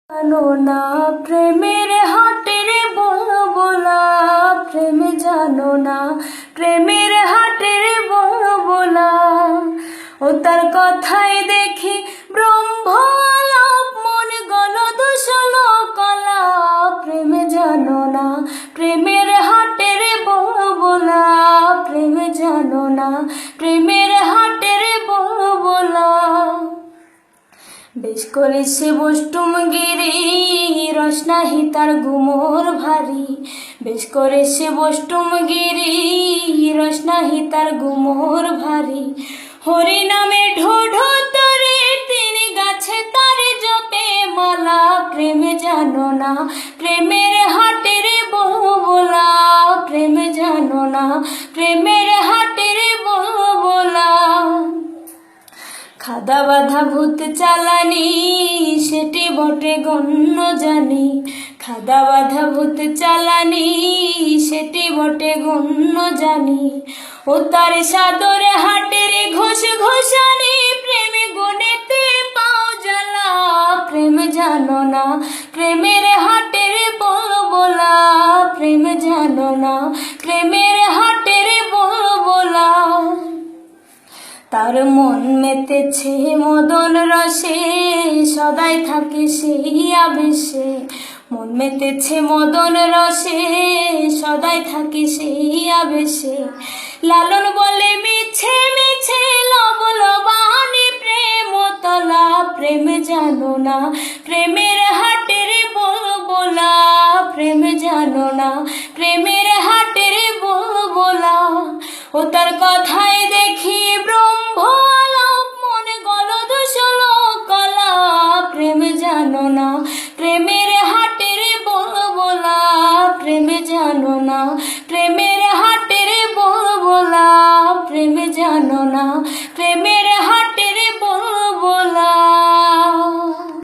জানো না প্রেমের হাটের বলা প্রেম জানো না প্রেমের হাটের বলা ও তার কথাই দেখি ব্রহ্ম আলাপ মন গল দোষল কলা প্রেম জানো না প্রেমের হাটের বলা প্রেম জানো না প্রেমের হাটের বলা বেশ করে সে বষ্টুম গিরি রস নাহি তার গুমোর ভারী বেশ করে সে বষ্টুম গিরি রস নাহি তার গুমোর ভারী হরি নামে ঢো ঢো তরে তিনি গাছে তার জপে মালা প্রেম জানো না প্রেমের হাটের বলা প্রেম জানো না প্রেমের হাটের বলা খাদা বাঁধা ভূত চালানি সেটি বটে গণ্য জানি খাদা বাঁধা ভূত চালানি সেটি বটে গণ্য জানি ও তার সাদরে হাটের ঘোষ ঘোষানি প্রেমে গনেতে পাও জ্বালা প্রেম জানো না প্রেমের হাটের বলা প্রেম জানো না প্রেমের হাটের বলা তার মন মেতেছে মদন রসে সদাই থাকে সেই আবেশে মন মেতেছে মদন রসে সদাই থাকে সেই আবেশে লালন বলে মিছে মিছে লব লবানি প্রেম তলা প্রেম জানো না প্রেমের হাটের বলা প্রেম জানো না প্রেমের হাটের বলা ও তার কথাই দেখি ব্রহ্ম আলাপ মনে গল দোষল কলা প্রেম জানো না প্রেমের হাটের বলা প্রেম জানো না